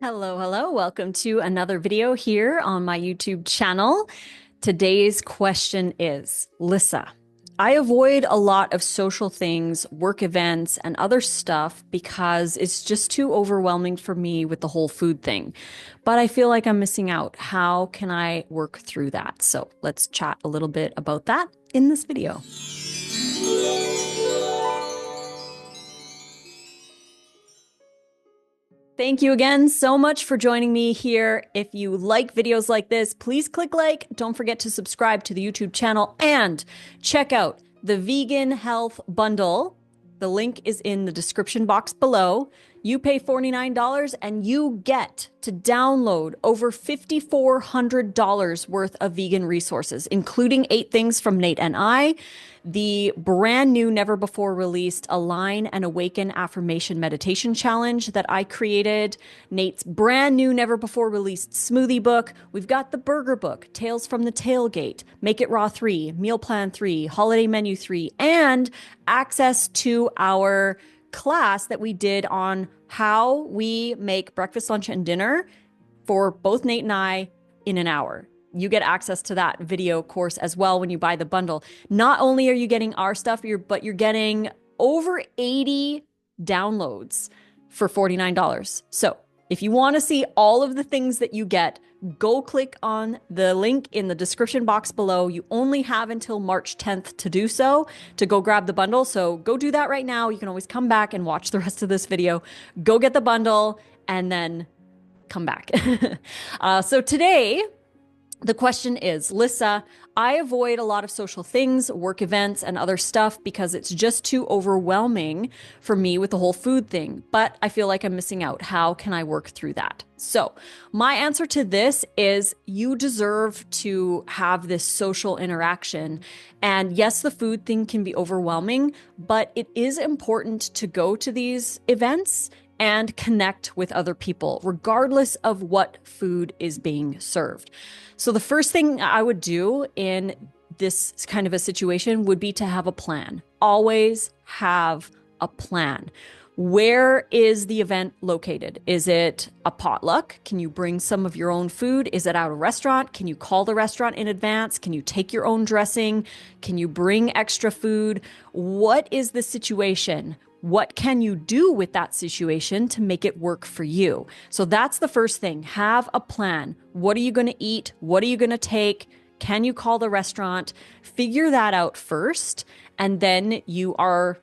Hello, hello. Welcome to another video here on my YouTube channel. Today's question is, Lissa, I avoid a lot of social things, work events, and other stuff because it's just too overwhelming for me with the whole food thing. But I feel like I'm missing out. How can I work through that? So let's chat a little bit about that in this video. Thank you again so much for joining me here. If you like videos like this, please click like. Don't forget to subscribe to the YouTube channel and check out the Vegan Health Bundle. The link is in the description box below. You pay $49 and you get to download over $5,400 worth of vegan resources, including 8 things from Nate and I, the brand new, never before released Align and Awaken Affirmation Meditation Challenge that I created, Nate's brand new, never before released smoothie book. We've got the burger book, Tales from the Tailgate, Make It Raw 3, Meal Plan 3, Holiday Menu 3, and access to our class that we did on how we make breakfast, lunch, and dinner for both Nate and I in an hour. You get access to that video course as well when you buy the bundle. Not only are you getting our stuff, but you're getting over 80 downloads for $49. So if you want to see all of the things that you get, go click on the link in the description box below. You only have until March 10th to do so, to go grab the bundle. So go do that right now. You can always come back and watch the rest of this video. Go get the bundle and then come back. So today, the question is, Lissa, I avoid a lot of social things, work events, and other stuff because it's just too overwhelming for me with the whole food thing, but I feel like I'm missing out. How can I work through that? So my answer to this is you deserve to have this social interaction. And yes, the food thing can be overwhelming, but it is important to go to these events and connect with other people, regardless of what food is being served. So the first thing I would do in this kind of a situation would be to have a plan. Always have a plan. Where is the event located? Is it a potluck? Can you bring some of your own food? Is it at a restaurant? Can you call the restaurant in advance? Can you take your own dressing? Can you bring extra food? What is the situation? What can you do with that situation to make it work for you? So that's the first thing. Have a plan. What are you going to eat? What are you going to take? Can you call the restaurant? Figure that out first, and then you are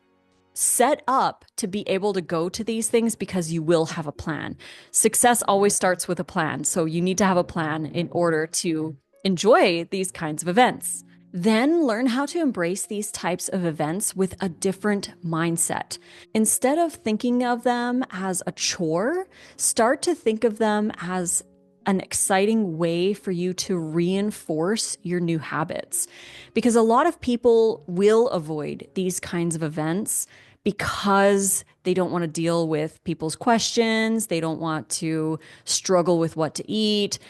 set up to be able to go to these things because you will have a plan. Success always starts with a plan. So you need to have a plan in order to enjoy these kinds of events. Then learn how to embrace these types of events with a different mindset. Instead of thinking of them as a chore, start to think of them as an exciting way for you to reinforce your new habits. Because a lot of people will avoid these kinds of events because they don't want to deal with people's questions, they don't want to struggle with what to eat.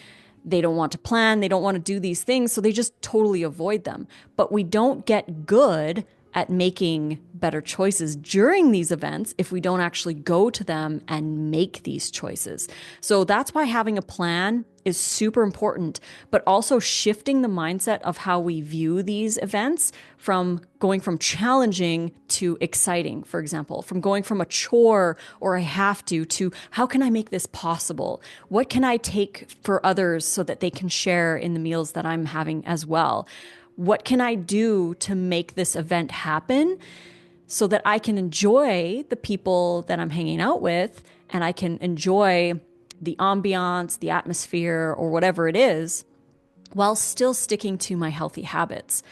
They don't want to plan. They don't want to do these things. So they just totally avoid them. But we don't get good at making better choices during these events if we don't actually go to them and make these choices. So that's why having a plan is super important, but also shifting the mindset of how we view these events, from going from challenging to exciting, for example, from going from a chore or I have to how can I make this possible? What can I take for others so that they can share in the meals that I'm having as well? What can I do to make this event happen so that I can enjoy the people that I'm hanging out with and I can enjoy the ambiance, the atmosphere, or whatever it is, while still sticking to my healthy habits?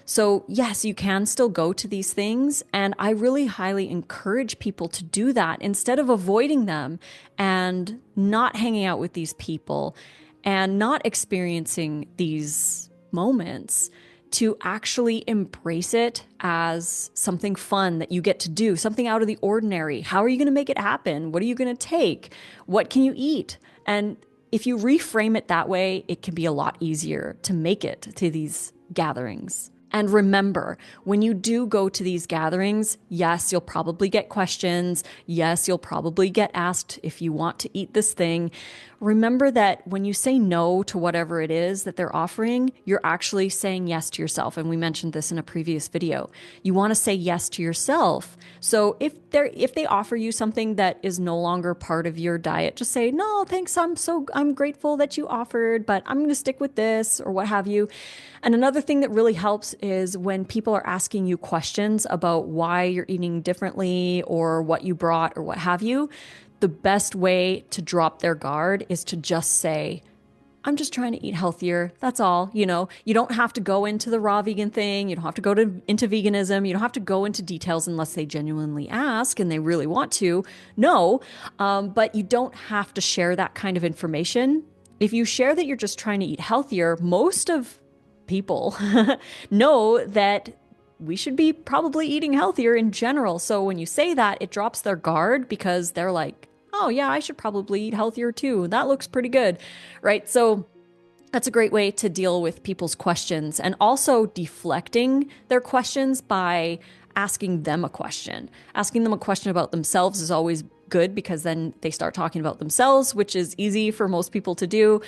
So yes, you can still go to these things, and I really highly encourage people to do that instead of avoiding them and not hanging out with these people and not experiencing these moments, to actually embrace it as something fun that you get to do, something out of the ordinary. How are you going to make it happen? What are you going to take? What can you eat? And if you reframe it that way, it can be a lot easier to make it to these gatherings. And remember, when you do go to these gatherings, yes, you'll probably get questions. Yes, you'll probably get asked if you want to eat this thing. Remember that when you say no to whatever it is that they're offering, you're actually saying yes to yourself. And we mentioned this in a previous video. You want to say yes to yourself. So if they offer you something that is no longer part of your diet, just say, no, thanks. I'm grateful that you offered, but I'm going to stick with this or what have you. And another thing that really helps is when people are asking you questions about why you're eating differently or what you brought or what have you, the best way to drop their guard is to just say, I'm just trying to eat healthier. That's all. You don't have to go into the raw vegan thing. You don't have to go into veganism. You don't have to go into details unless they genuinely ask and they really want to. No, but you don't have to share that kind of information. If you share that you're just trying to eat healthier, most of people know that we should be probably eating healthier in general. So when you say that, it drops their guard because they're like, oh yeah, I should probably eat healthier too. That looks pretty good, right? So that's a great way to deal with people's questions and also deflecting their questions by asking them a question. Asking them a question about themselves is always good because then they start talking about themselves, which is easy for most people to do.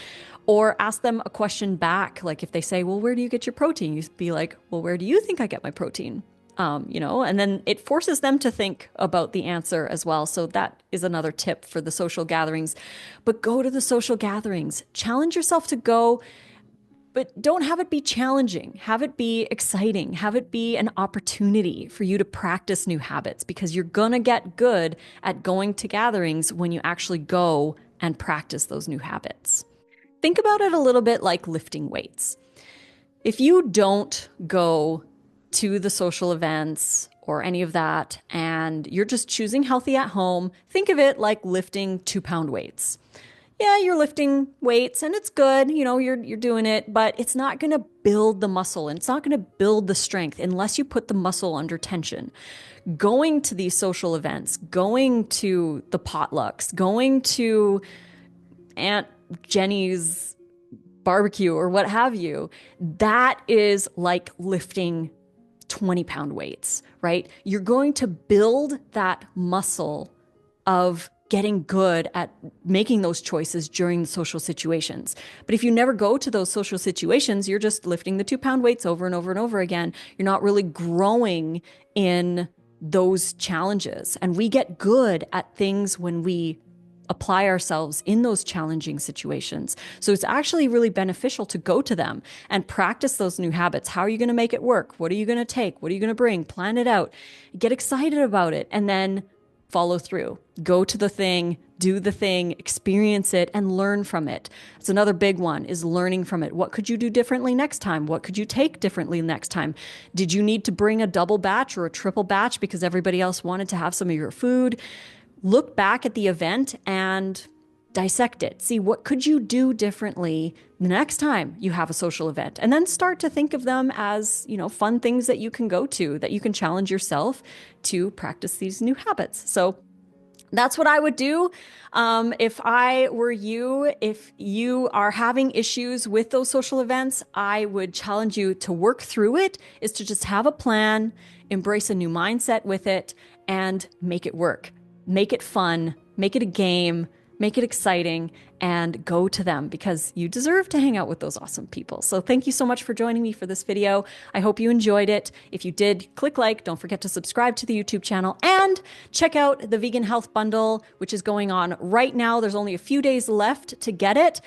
Or ask them a question back. Like if they say, well, where do you get your protein? You be like, well, where do you think I get my protein? And then it forces them to think about the answer as well. So that is another tip for the social gatherings. But go to the social gatherings. Challenge yourself to go, but don't have it be challenging. Have it be exciting. Have it be an opportunity for you to practice new habits because you're going to get good at going to gatherings when you actually go and practice those new habits. Think about it a little bit like lifting weights. If you don't go to the social events or any of that, and you're just choosing healthy at home, think of it like lifting 2-pound weights. Yeah, you're lifting weights and it's good, you're doing it, but it's not going to build the muscle and it's not going to build the strength unless you put the muscle under tension. Going to these social events, going to the potlucks, going to Aunt Jenny's barbecue or what have you, that is like lifting 20-pound weights, right? You're going to build that muscle of getting good at making those choices during the social situations. But if you never go to those social situations, you're just lifting the 2-pound weights over and over and over again. You're not really growing in those challenges. And we get good at things when we apply ourselves in those challenging situations. So it's actually really beneficial to go to them and practice those new habits. How are you going to make it work? What are you going to take? What are you going to bring? Plan it out. Get excited about it and then follow through. Go to the thing, do the thing, experience it, and learn from it. It's another big one is learning from it. What could you do differently next time? What could you take differently next time? Did you need to bring a double batch or a triple batch because everybody else wanted to have some of your food? Look back at the event and dissect it. See, what could you do differently the next time you have a social event? And then start to think of them as, fun things that you can go to, that you can challenge yourself to practice these new habits. So that's what I would do. If I were you, if you are having issues with those social events, I would challenge you to work through it, is to just have a plan, embrace a new mindset with it, and make it work. Make it fun, make it a game, make it exciting, and go to them because you deserve to hang out with those awesome people. So thank you so much for joining me for this video. I hope you enjoyed it. If you did, click like, don't forget to subscribe to the YouTube channel and check out the Vegan Health Bundle, which is going on right now. There's only a few days left to get it.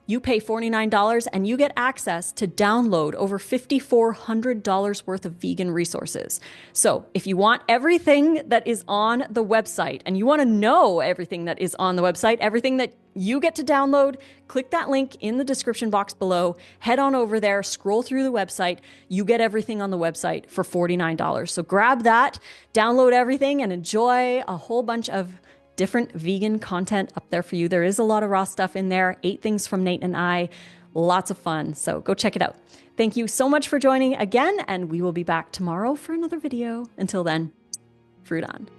You pay $49 and you get access to download over $5,400 worth of vegan resources. So if you want everything that is on the website and you want to know everything that is on the website, everything that you get to download, click that link in the description box below, head on over there, scroll through the website. You get everything on the website for $49. So grab that, download everything, and enjoy a whole bunch of different vegan content up there for you. There is a lot of raw stuff in there. 8 things from Nate and I. Lots of fun. So go check it out. Thank you so much for joining again, and we will be back tomorrow for another video. Until then, fruit on.